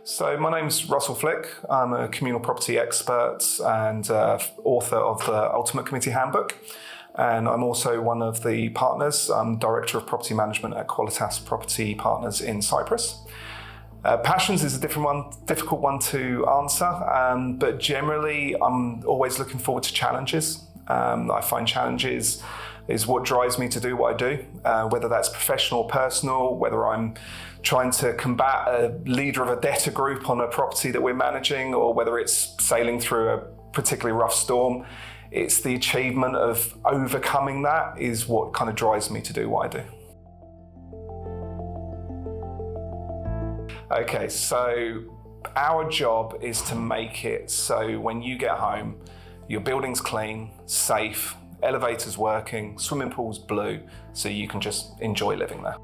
So my name's Russell Flick. I'm a communal property expert and author of the Ultimate Committee Handbook. And I'm also one of the partners. I'm Director of Property Management at Qualitas Property Partners in Cyprus. Passions is a difficult one to answer, but generally I'm always looking forward to challenges. I find challenges is what drives me to do what I do, whether that's professional or personal, whether I'm trying to combat a leader of a debtor group on a property that we're managing, or whether it's sailing through a particularly rough storm. It's the achievement of overcoming that is what kind of drives me to do what I do. Okay, so our job is to make it so when you get home, your building's clean, safe, elevators working, swimming pool's blue, so you can just enjoy living there.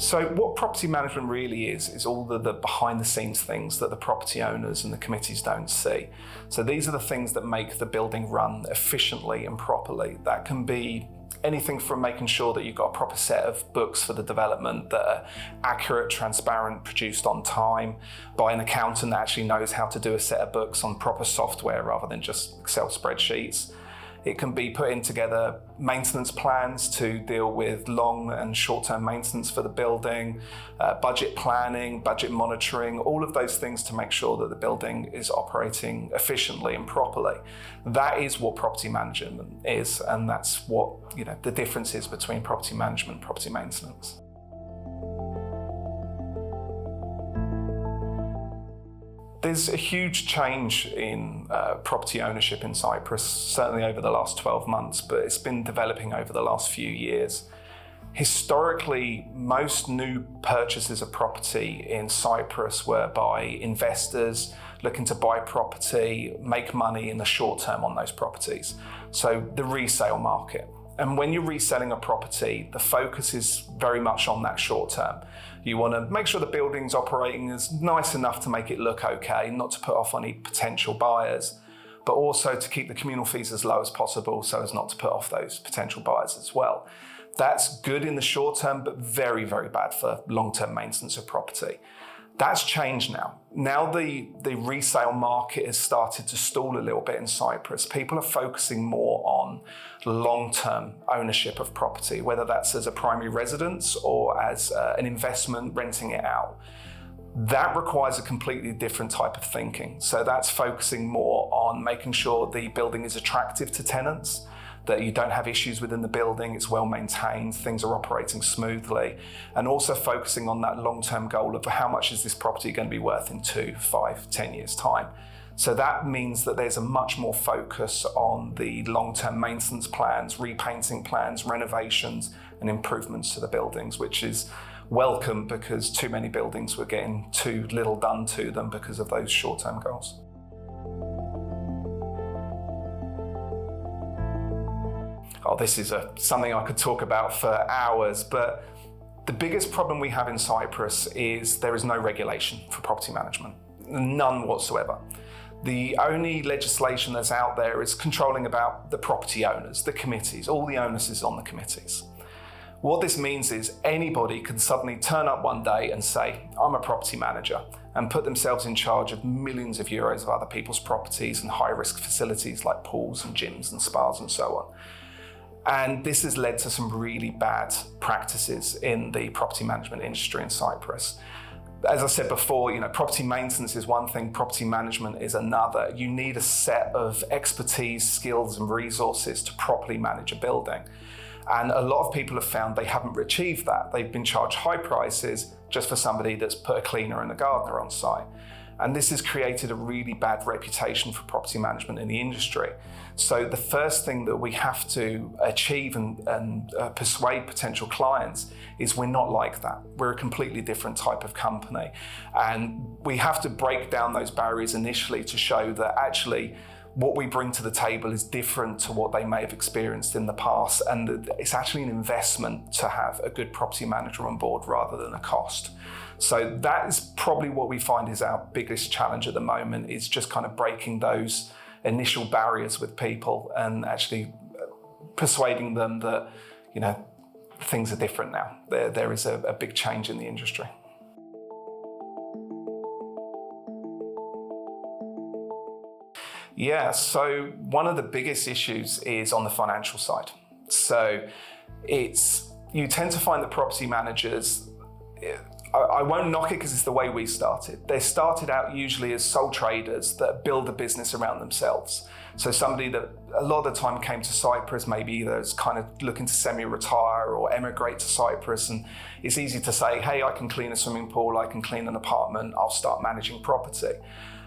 So what property management really is all the behind the scenes things that the property owners and the committees don't see. So these are the things that make the building run efficiently and properly. That can be anything from making sure that you've got a proper set of books for the development that are accurate, transparent, produced on time by an accountant that actually knows how to do a set of books on proper software rather than just Excel spreadsheets. It can be putting together maintenance plans to deal with long and short-term maintenance for the building, budget planning, budget monitoring, all of those things to make sure that the building is operating efficiently and properly. That is what property management is, and that's what the difference is between property management and property maintenance. There's a huge change in property ownership in Cyprus, certainly over the last 12 months, but it's been developing over the last few years. Historically, most new purchases of property in Cyprus were by investors looking to buy property, make money in the short term on those properties. So the resale market. And when you're reselling a property, the focus is very much on that short term. You want to make sure the building's operating as nice enough to make it look okay, not to put off any potential buyers, but also to keep the communal fees as low as possible so as not to put off those potential buyers as well. That's good in the short term, but very, very bad for long-term maintenance of property. That's changed now. Now the resale market has started to stall a little bit in Cyprus. People are focusing more on long-term ownership of property, whether that's as a primary residence or as an investment, renting it out. That requires a completely different type of thinking. So that's focusing more on making sure the building is attractive to tenants, that you don't have issues within the building, it's well maintained, things are operating smoothly, and also focusing on that long-term goal of how much is this property going to be worth in 2, 5, 10 years' time. So that means that there's a much more focus on the long-term maintenance plans, repainting plans, renovations, and improvements to the buildings, which is welcome because too many buildings were getting too little done to them because of those short-term goals. Oh, this is something I could talk about for hours, but the biggest problem we have in Cyprus is there is no regulation for property management, none whatsoever. The only legislation that's out there is controlling about the property owners, the committees, all the onus is on the committees. What this means is anybody can suddenly turn up one day and say, I'm a property manager, and put themselves in charge of millions of euros of other people's properties and high-risk facilities like pools and gyms and spas and so on. And this has led to some really bad practices in the property management industry in Cyprus. As I said before, property maintenance is one thing, property management is another. You need a set of expertise, skills, and resources to properly manage a building. And a lot of people have found they haven't achieved that. They've been charged high prices just for somebody that's put a cleaner and a gardener on site. And this has created a really bad reputation for property management in the industry. So the first thing that we have to achieve and persuade potential clients is we're not like that. We're a completely different type of company. And we have to break down those barriers initially to show that actually what we bring to the table is different to what they may have experienced in the past. And it's actually an investment to have a good property manager on board rather than a cost. So that is probably what we find is our biggest challenge at the moment, is just kind of breaking those initial barriers with people and actually persuading them that, things are different now. There is a big change in the industry. Yeah, so one of the biggest issues is on the financial side. So you tend to find that property managers, I won't knock it because it's the way we started. They started out usually as sole traders that build a business around themselves. So somebody that a lot of the time came to Cyprus, maybe either as kind of looking to semi-retire or emigrate to Cyprus. And it's easy to say, hey, I can clean a swimming pool, I can clean an apartment, I'll start managing property.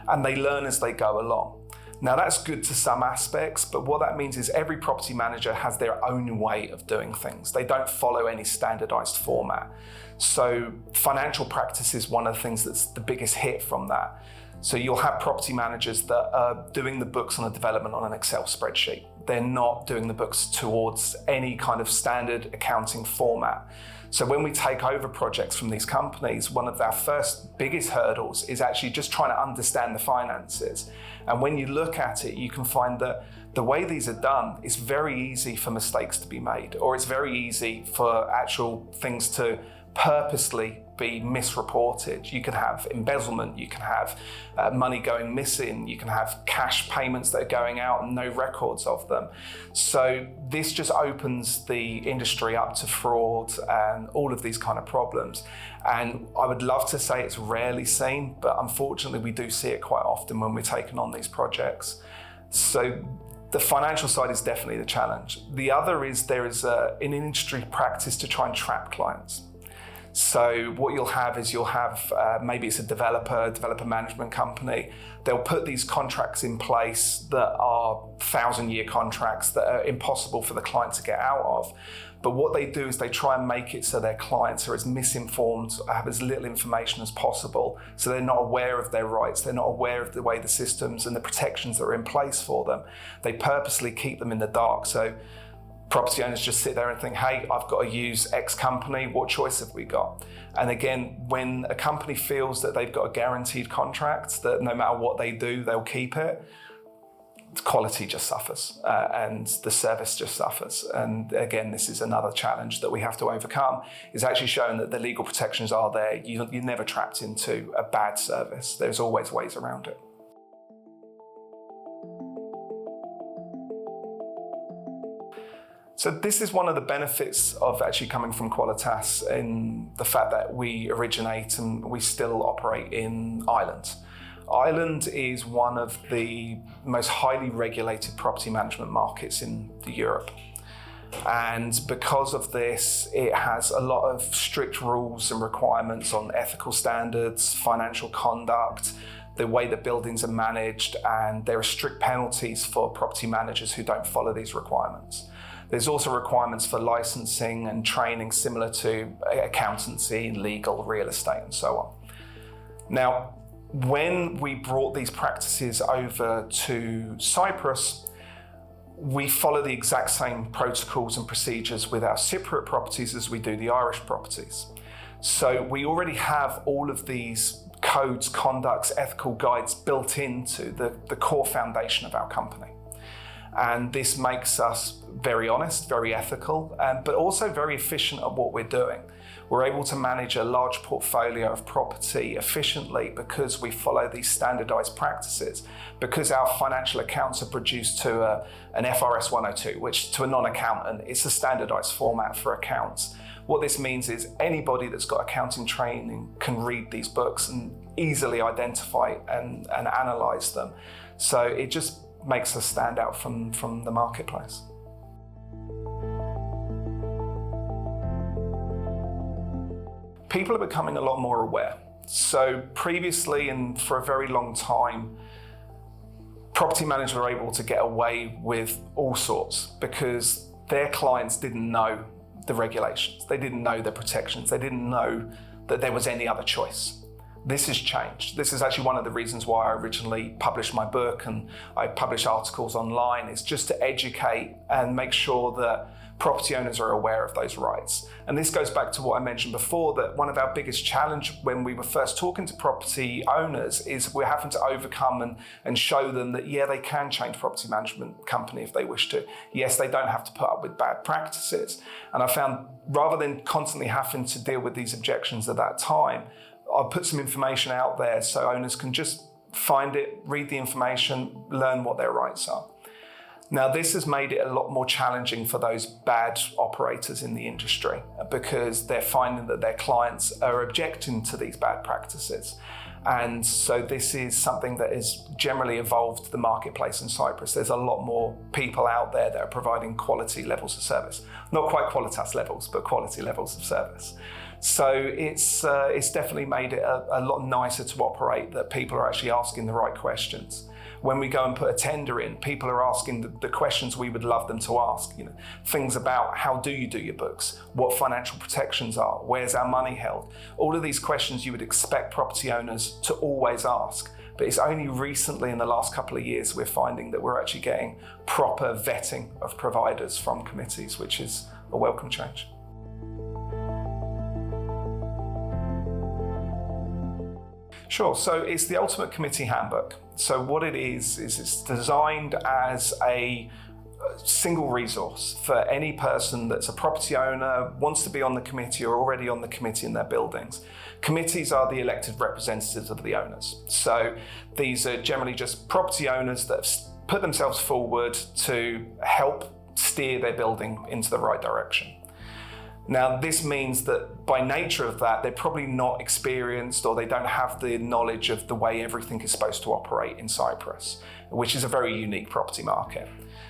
And they learn as they go along. Now that's good to some aspects, but what that means is every property manager has their own way of doing things. They don't follow any standardized format. So financial practice is one of the things that's the biggest hit from that. So you'll have property managers that are doing the books on a development on an Excel spreadsheet. They're not doing the books towards any kind of standard accounting format. So when we take over projects from these companies, one of our first biggest hurdles is actually just trying to understand the finances. And when you look at it, you can find that the way these are done, it's very easy for mistakes to be made, or it's very easy for actual things to purposely be misreported. You can have embezzlement, you can have money going missing, you can have cash payments that are going out and no records of them. So this just opens the industry up to fraud and all of these kind of problems. And I would love to say it's rarely seen, but unfortunately we do see it quite often when we're taking on these projects. So the financial side is definitely the challenge. The other is there is an industry practice to try and trap clients. So what you'll have is maybe it's a developer management company. They'll put these contracts in place that are 1,000-year contracts that are impossible for the client to get out of. But what they do is they try and make it so their clients are as misinformed, have as little information as possible. So they're not aware of their rights. They're not aware of the way the systems and the protections that are in place for them. They purposely keep them in the dark. So property owners just sit there and think, hey, I've got to use X company, what choice have we got? And again, when a company feels that they've got a guaranteed contract, that no matter what they do, they'll keep it, the quality just suffers and the service just suffers. And again, this is another challenge that we have to overcome, is actually showing that the legal protections are there. You're never trapped into a bad service. There's always ways around it. So this is one of the benefits of actually coming from Qualitas, in the fact that we originate and we still operate in Ireland. Ireland is one of the most highly regulated property management markets in Europe. And because of this, it has a lot of strict rules and requirements on ethical standards, financial conduct, the way that buildings are managed, and there are strict penalties for property managers who don't follow these requirements. There's also requirements for licensing and training similar to accountancy, legal, real estate, and so on. Now, when we brought these practices over to Cyprus, we follow the exact same protocols and procedures with our Cypriot properties as we do the Irish properties. So we already have all of these codes, conducts, ethical guides built into the core foundation of our company. And this makes us very honest, very ethical, but also very efficient at what we're doing. We're able to manage a large portfolio of property efficiently because we follow these standardized practices, because our financial accounts are produced to an FRS 102, which to a non-accountant, it's a standardized format for accounts. What this means is anybody that's got accounting training can read these books and easily identify and analyze them. So it just makes us stand out from the marketplace. People are becoming a lot more aware. So previously, and for a very long time, property managers were able to get away with all sorts because their clients didn't know the regulations. They didn't know the protections. They didn't know that there was any other choice. This has changed. This is actually one of the reasons why I originally published my book and I publish articles online. It's just to educate and make sure that property owners are aware of those rights. And this goes back to what I mentioned before, that one of our biggest challenge when we were first talking to property owners is we're having to overcome and show them that, yeah, they can change property management company if they wish to. Yes, they don't have to put up with bad practices. And I found rather than constantly having to deal with these objections at that time, I'll put some information out there so owners can just find it, read the information, learn what their rights are. Now, this has made it a lot more challenging for those bad operators in the industry because they're finding that their clients are objecting to these bad practices. And so this is something that has generally evolved the marketplace in Cyprus. There's a lot more people out there that are providing quality levels of service. Not quite Qualitas levels, but quality levels of service. So it's definitely made it a lot nicer to operate, that people are actually asking the right questions. When we go and put a tender in, people are asking the questions we would love them to ask. You know, things about how do you do your books, what financial protections are, where's our money held. All of these questions you would expect property owners to always ask. But it's only recently in the last couple of years we're finding that we're actually getting proper vetting of providers from committees, which is a welcome change. Sure, so it's the ultimate committee handbook. So what it is it's designed as a single resource for any person that's a property owner, wants to be on the committee or already on the committee in their buildings. Committees are the elected representatives of the owners. So these are generally just property owners that have put themselves forward to help steer their building into the right direction. Now, this means that by nature of that, they're probably not experienced or they don't have the knowledge of the way everything is supposed to operate in Cyprus, which is a very unique property market.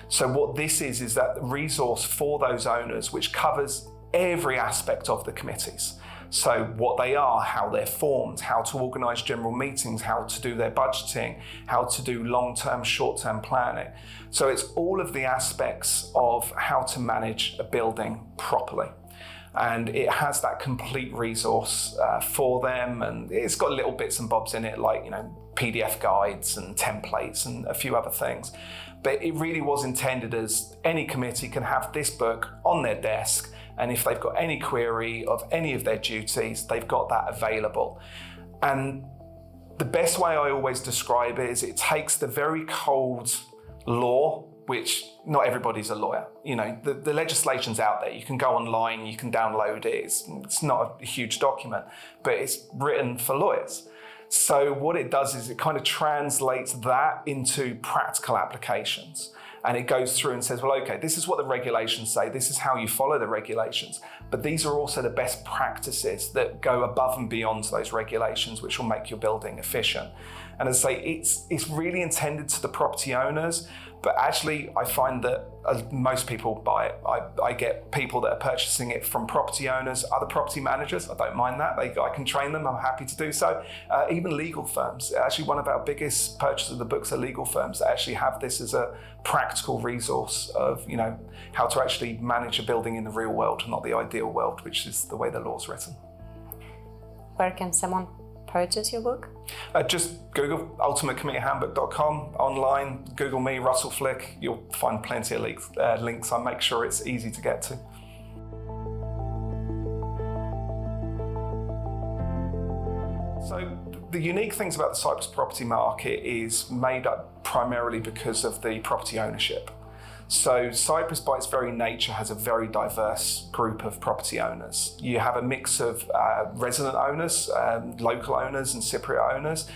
So what this is that resource for those owners, which covers every aspect of the committees. So what they are, how they're formed, how to organise general meetings, how to do their budgeting, how to do long-term, short-term planning. So it's all of the aspects of how to manage a building properly. And it has that complete resource for them, and it's got little bits and bobs in it like, you know, PDF guides and templates and a few other things. But it really was intended as any committee can have this book on their desk, and if they've got any query of any of their duties, they've got that available. And the best way I always describe it is it takes the very cold law, which not everybody's a lawyer. You know, the legislation's out there. You can go online, you can download it. It's not a huge document, but it's written for lawyers. So what it does is it kind of translates that into practical applications. And it goes through and says, well, okay, this is what the regulations say. This is how you follow the regulations. But these are also the best practices that go above and beyond those regulations, which will make your building efficient. And as I say, it's really intended to the property owners, but actually I find that most people buy it. I get people that are purchasing it from property owners, other property managers. I don't mind that. I can train them. I'm happy to do so. Even legal firms. Actually, one of our biggest purchasers of the books are legal firms that actually have this as a practical resource of, you know, how to actually manage a building in the real world, not the ideal world, which is the way the law's written. Where can someone purchase your book? Just Google ultimatecommitteehandbook.com online. Google me, Russell Flick. You'll find plenty of links. I make sure it's easy to get to. So the unique things about the Cyprus property market is made up primarily because of the property ownership. So Cyprus, by its very nature, has a very diverse group of property owners. You have a mix of resident owners, local owners and Cypriot owners,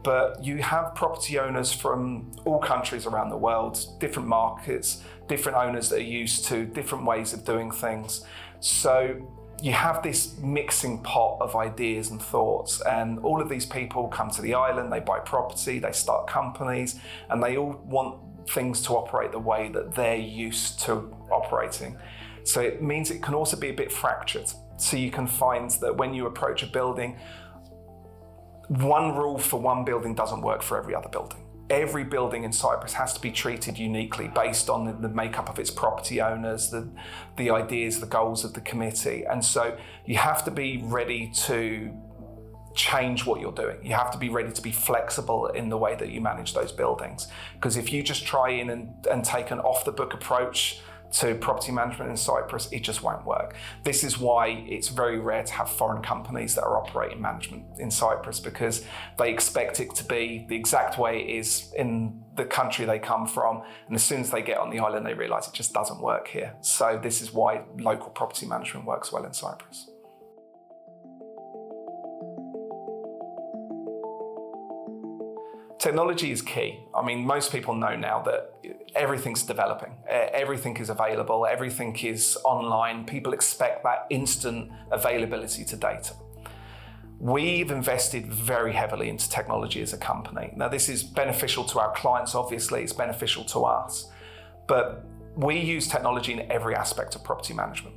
but you have property owners from all countries around the world, different markets, different owners that are used to different ways of doing things. So you have this mixing pot of ideas and thoughts, and all of these people come to the island, they buy property, they start companies, and they all want things to operate the way that they're used to operating. So it means it can also be a bit fractured. So you can find that when you approach a building, one rule for one building doesn't work for every other building. Every building in Cyprus has to be treated uniquely based on the makeup of its property owners, the ideas, the goals of the committee. And so you have to be ready to change what you're doing. You have to be ready to be flexible in the way that you manage those buildings. Because if you just try in and take an off-the-book approach to property management in Cyprus, it just won't work. This is why it's very rare to have foreign companies that are operating management in Cyprus, because they expect it to be the exact way it is in the country they come from. And as soon as they get on the island, they realize it just doesn't work here. So this is why local property management works well in Cyprus. Technology is key. I mean, most people know now that everything's developing. Everything is available. Everything is online. People expect that instant availability to data. We've invested very heavily into technology as a company. Now, this is beneficial to our clients, obviously. It's beneficial to us. But we use technology in every aspect of property management.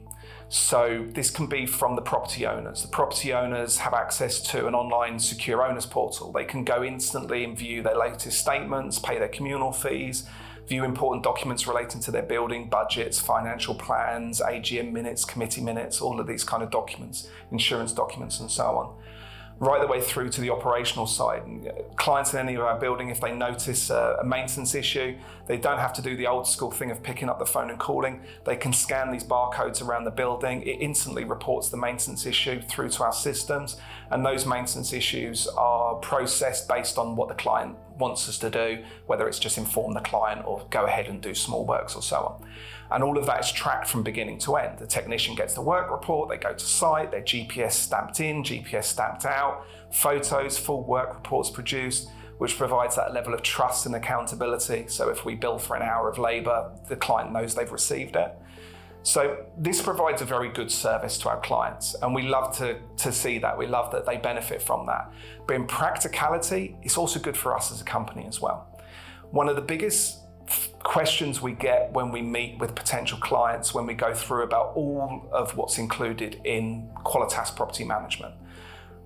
So this can be from the property owners. The property owners have access to an online secure owners portal. They can go instantly and view their latest statements, pay their communal fees, view important documents relating to their building, budgets, financial plans, AGM minutes, committee minutes, all of these kind of documents, insurance documents and so on. Right the way through to the operational side. Clients in any of our building, if they notice a maintenance issue, they don't have to do the old school thing of picking up the phone and calling. They can scan these barcodes around the building. It instantly reports the maintenance issue through to our systems. And those maintenance issues are processed based on what the client wants us to do, whether it's just inform the client or go ahead and do small works or so on. And all of that is tracked from beginning to end. The technician gets the work report, they go to site, their GPS stamped in, GPS stamped out, photos, full work reports produced, which provides that level of trust and accountability. So if we bill for an hour of labor, the client knows they've received it. So this provides a very good service to our clients, and we love to see that. We love that they benefit from that. But in practicality, it's also good for us as a company as well. One of the biggest questions we get when we meet with potential clients, when we go through about all of what's included in Qualitas Property Management,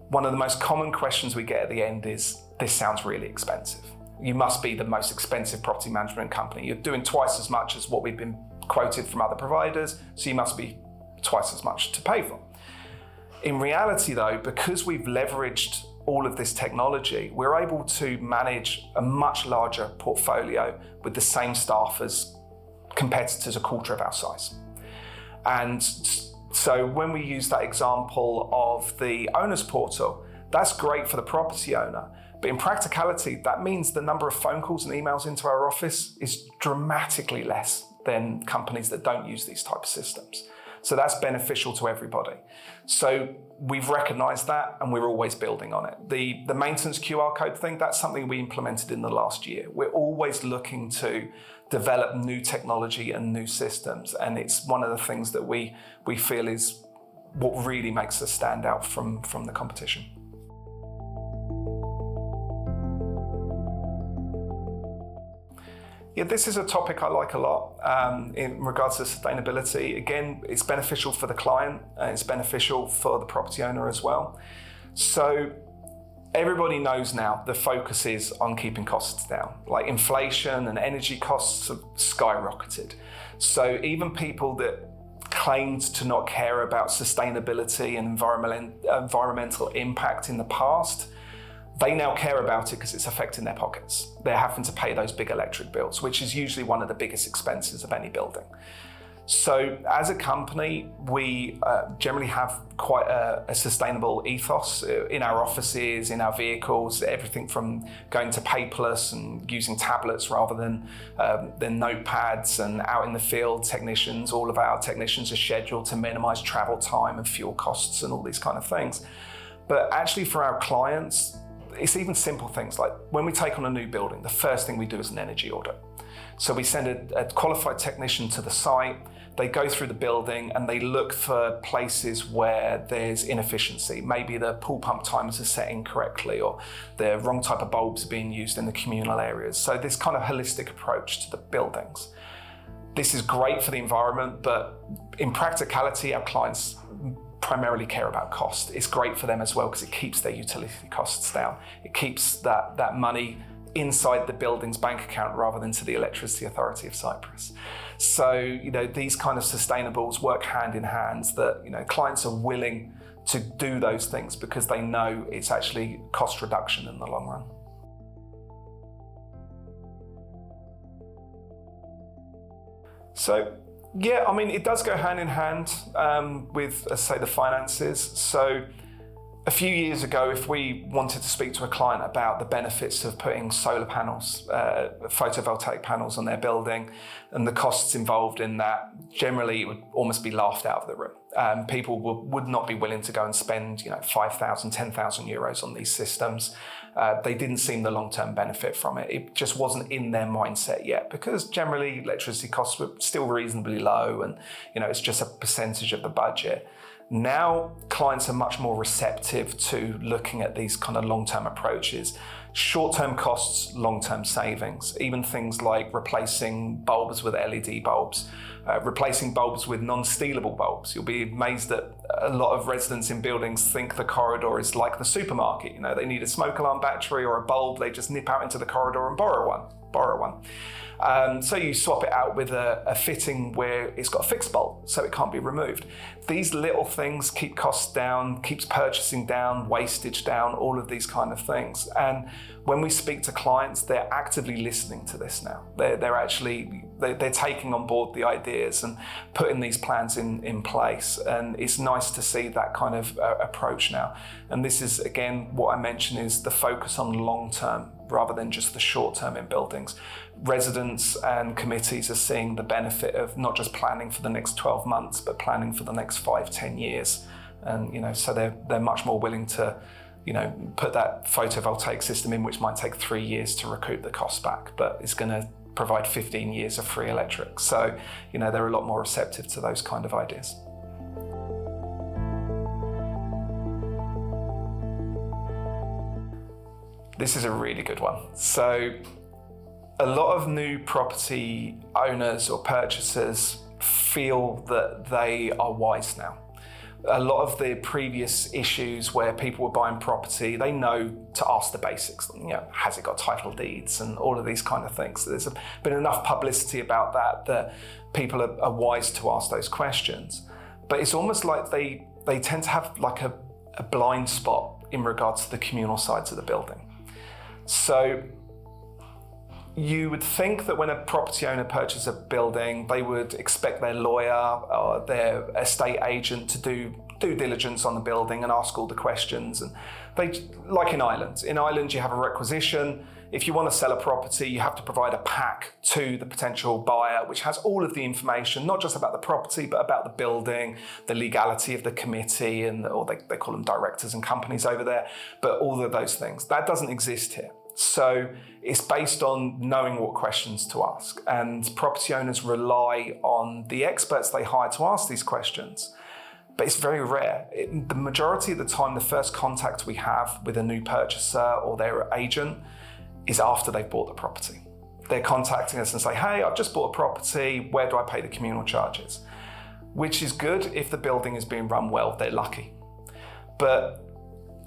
one of the most common questions we get at the end is, this sounds really expensive. You must be the most expensive property management company. You're doing twice as much as what we've been quoted from other providers, so you must be twice as much to pay for. In reality though, because we've leveraged all of this technology, we're able to manage a much larger portfolio with the same staff as competitors a quarter of our size. And so when we use that example of the owner's portal, that's great for the property owner. But in practicality, that means the number of phone calls and emails into our office is dramatically less than companies that don't use these type of systems. So that's beneficial to everybody. So we've recognized that and we're always building on it. The maintenance QR code thing, that's something we implemented in the last year. We're always looking to develop new technology and new systems. And it's one of the things that we feel is what really makes us stand out from the competition. Yeah, this is a topic I like a lot in regards to sustainability. Again, it's beneficial for the client and it's beneficial for the property owner as well. So everybody knows now the focus is on keeping costs down. Like inflation and energy costs have skyrocketed. So even people that claimed to not care about sustainability and environmental impact in the past, they now care about it because it's affecting their pockets. They're having to pay those big electric bills, which is usually one of the biggest expenses of any building. So as a company, we generally have quite a sustainable ethos in our offices, in our vehicles, everything from going to paperless and using tablets rather than notepads, and out in the field, technicians, all of our technicians are scheduled to minimize travel time and fuel costs and all these kind of things. But actually for our clients, it's even simple things like when we take on a new building, the first thing we do is an energy audit. So we send a qualified technician to the site, they go through the building and they look for places where there's inefficiency. Maybe the pool pump timers are set incorrectly or the wrong type of bulbs are being used in the communal areas. So this kind of holistic approach to the buildings. This is great for the environment, but in practicality, our clients primarily care about cost. It's great for them as well because it keeps their utility costs down. It keeps that money inside the building's bank account rather than to the Electricity Authority of Cyprus. So, these kind of sustainables work hand in hand that, clients are willing to do those things because they know it's actually cost reduction in the long run. So, yeah, I mean, it does go hand in hand with, say, the finances. So a few years ago, if we wanted to speak to a client about the benefits of putting solar panels, photovoltaic panels on their building and the costs involved in that, generally it would almost be laughed out of the room. People would not be willing to go and spend 5,000, 10,000 euros on these systems. They didn't see the long-term benefit from it. It just wasn't in their mindset yet because generally electricity costs were still reasonably low and it's just a percentage of the budget. Now, clients are much more receptive to looking at these kind of long-term approaches. Short-term costs, long-term savings, even things like replacing bulbs with LED bulbs, replacing bulbs with non-stealable bulbs. You'll be amazed that a lot of residents in buildings think the corridor is like the supermarket. They need a smoke alarm battery or a bulb, they just nip out into the corridor and borrow one. So you swap it out with a fitting where it's got a fixed bolt, so it can't be removed. These little things keep costs down, keeps purchasing down, wastage down, all of these kind of things. And when we speak to clients, they're actively listening to this now. They're taking on board the ideas and putting these plans in place. And it's nice to see that kind of approach now. And this is, again, what I mentioned is the focus on long term rather than just the short term in buildings. Residents and committees are seeing the benefit of not just planning for the next 12 months, but planning for the next 5-10 years. And, so they're much more willing to, put that photovoltaic system in, which might take 3 years to recoup the cost back, but it's going to provide 15 years of free electric. So, they're a lot more receptive to those kind of ideas. This is a really good one. So a lot of new property owners or purchasers feel that they are wise now. A lot of the previous issues where people were buying property, they know to ask the basics. Has it got title deeds and all of these kind of things. So there's been enough publicity about that people are wise to ask those questions. But it's almost like they tend to have like a blind spot in regards to the communal sides of the building. So you would think that when a property owner purchases a building, they would expect their lawyer or their estate agent to do due diligence on the building and ask all the questions. And like in Ireland, you have a requisition. If you want to sell a property, you have to provide a pack to the potential buyer, which has all of the information, not just about the property, but about the building, the legality of the committee, or they call them directors and companies over there, but all of those things. That doesn't exist here. So it's based on knowing what questions to ask. And property owners rely on the experts they hire to ask these questions. But it's very rare. The majority of the time, the first contact we have with a new purchaser or their agent is after they've bought the property. They're contacting us and say, hey, I've just bought a property, where do I pay the communal charges? Which is good if the building is being run well, they're lucky. But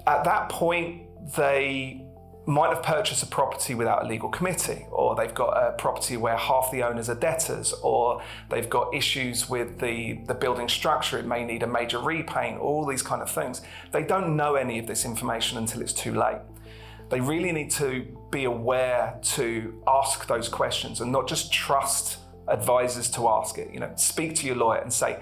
at that point, they might have purchased a property without a legal committee, or they've got a property where half the owners are debtors, or they've got issues with the building structure, it may need a major repaint, all these kind of things. They don't know any of this information until it's too late. They really need to be aware to ask those questions and not just trust advisors to ask it. Speak to your lawyer and say,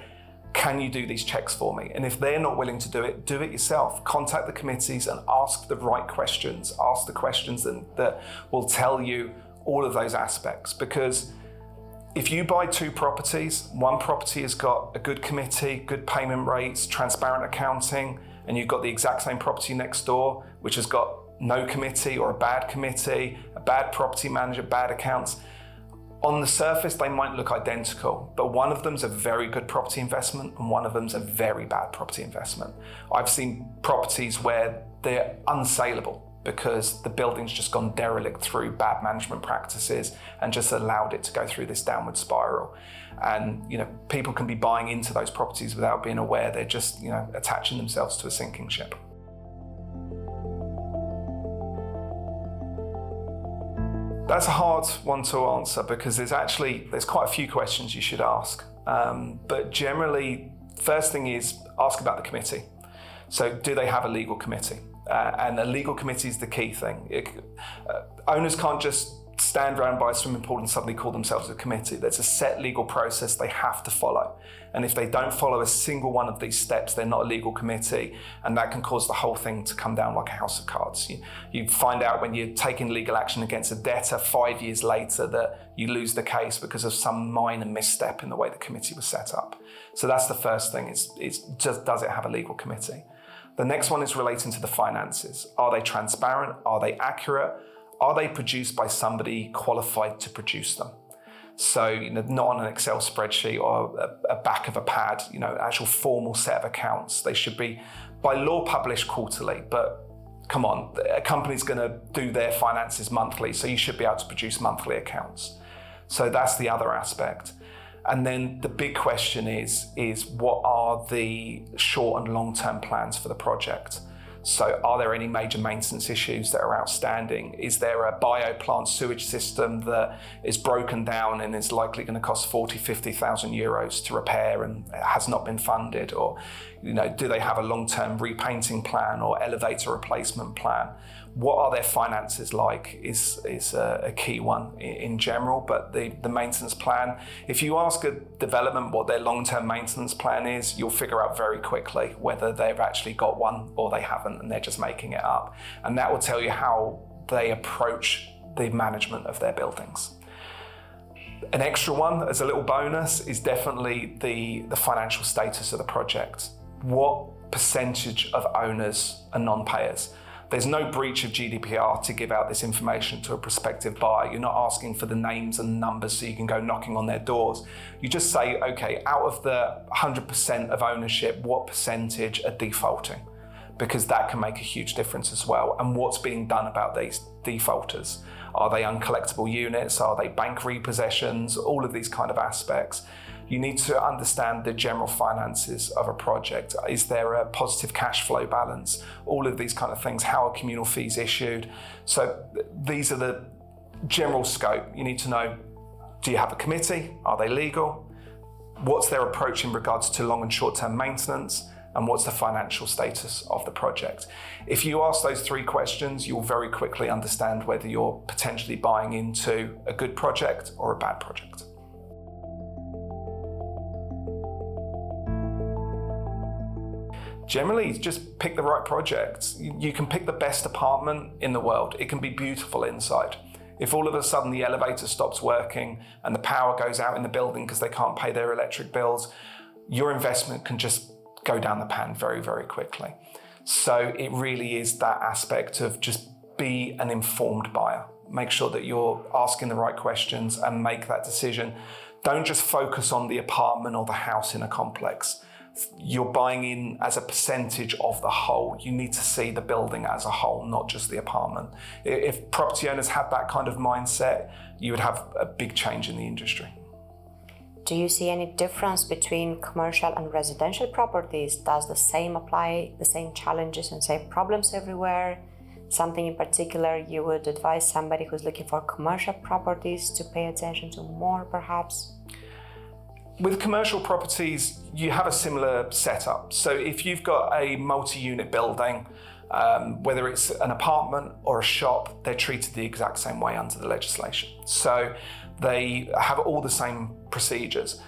can you do these checks for me? And if they're not willing to do it yourself. Contact the committees and ask the right questions. Ask the questions that will tell you all of those aspects. Because if you buy 2 properties, one property has got a good committee, good payment rates, transparent accounting, and you've got the exact same property next door, which has got no committee or a bad property manager, bad accounts. On the surface, they might look identical, but one of them's a very good property investment and one of them's a very bad property investment. I've seen properties where they're unsaleable because the building's just gone derelict through bad management practices and just allowed it to go through this downward spiral. And people can be buying into those properties without being aware. They're just attaching themselves to a sinking ship. That's a hard one to answer because there's quite a few questions you should ask. But generally, first thing is ask about the committee. So do they have a legal committee? And a legal committee is the key thing. Owners can't just stand around by a swimming pool and suddenly call themselves a committee. There's a set legal process they have to follow. And if they don't follow a single one of these steps, they're not a legal committee, and that can cause the whole thing to come down like a house of cards. You find out when you're taking legal action against a debtor 5 years later that you lose the case because of some minor misstep in the way the committee was set up. So that's the first thing, is just, does it have a legal committee? The next one is relating to the finances. Are they transparent? Are they accurate? Are they produced by somebody qualified to produce them? So, not on an Excel spreadsheet or a back of a pad, actual formal set of accounts. They should be, by law, published quarterly, but come on, a company's gonna do their finances monthly, so you should be able to produce monthly accounts. So that's the other aspect. And then the big question is what are the short and long-term plans for the project? So are there any major maintenance issues that are outstanding? Is there a bioplant sewage system that is broken down and is likely going to cost 40,000, 50,000 euros to repair and has not been funded? Or, do they have a long-term repainting plan or elevator replacement plan? What are their finances like is a key one in general, but the maintenance plan, if you ask a development what their long-term maintenance plan is, you'll figure out very quickly whether they've actually got one or they haven't and they're just making it up. And that will tell you how they approach the management of their buildings. An extra one as a little bonus is definitely the financial status of the project. What percentage of owners are non-payers? There's no breach of GDPR to give out this information to a prospective buyer. You're not asking for the names and numbers so you can go knocking on their doors. You just say, okay, out of the 100% of ownership, what percentage are defaulting? Because that can make a huge difference as well. And what's being done about these defaulters? Are they uncollectible units? Are they bank repossessions? All of these kind of aspects. You need to understand the general finances of a project. Is there a positive cash flow balance? All of these kind of things. How are communal fees issued? So these are the general scope. You need to know, do you have a committee? Are they legal? What's their approach in regards to long and short-term maintenance? And what's the financial status of the project? If you ask those three questions, you'll very quickly understand whether you're potentially buying into a good project or a bad project. Generally, just pick the right project. You can pick the best apartment in the world. It can be beautiful inside. If all of a sudden the elevator stops working and the power goes out in the building because they can't pay their electric bills, your investment can just go down the pan very, very quickly. So it really is that aspect of just be an informed buyer. Make sure that you're asking the right questions and make that decision. Don't just focus on the apartment or the house in a complex. You're buying in as a percentage of the whole. You need to see the building as a whole, not just the apartment. If property owners had that kind of mindset, you would have a big change in the industry. Do you see any difference between commercial and residential properties? Does the same apply, the same challenges and same problems everywhere? Something in particular you would advise somebody who's looking for commercial properties to pay attention to more, perhaps? With commercial properties, you have a similar setup. So if you've got a multi-unit building, whether it's an apartment or a shop, they're treated the exact same way under the legislation. So they have all the same procedures.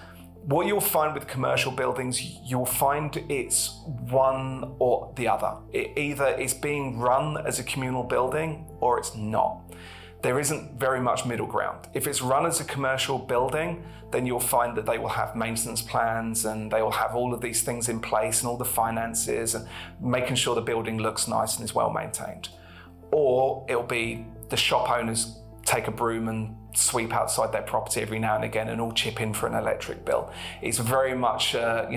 What you'll find with commercial buildings, you'll find it's one or the other. Either it's being run as a communal building or it's not. There isn't very much middle ground. If it's run as a commercial building, then you'll find that they will have maintenance plans and they will have all of these things in place and all the finances and making sure the building looks nice and is well maintained. Or it'll be the shop owners take a broom and sweep outside their property every now and again and all chip in for an electric bill. It's very much a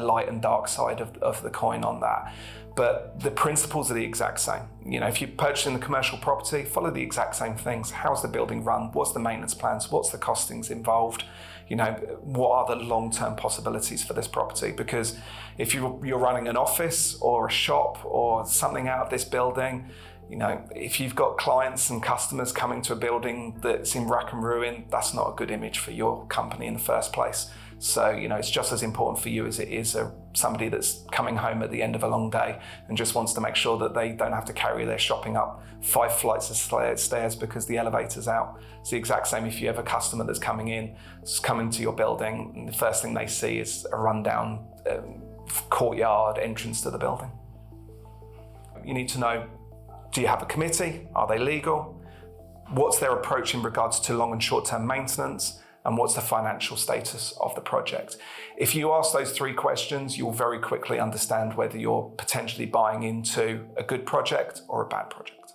light and dark side of the coin on that. But the principles are the exact same. If you're purchasing the commercial property, follow the exact same things. How's the building run? What's the maintenance plans? What's the costings involved? What are the long-term possibilities for this property? Because if you're running an office or a shop or something out of this building, if you've got clients and customers coming to a building that's in rack and ruin, that's not a good image for your company in the first place. So, it's just as important for you as it is somebody that's coming home at the end of a long day and just wants to make sure that they don't have to carry their shopping up 5 flights of stairs because the elevator's out. It's the exact same if you have a customer that's coming to your building, and the first thing they see is a rundown courtyard entrance to the building. You need to know, do you have a committee? Are they legal? What's their approach in regards to long and short-term maintenance? And what's the financial status of the project? If you ask those 3 questions, you'll very quickly understand whether you're potentially buying into a good project or a bad project.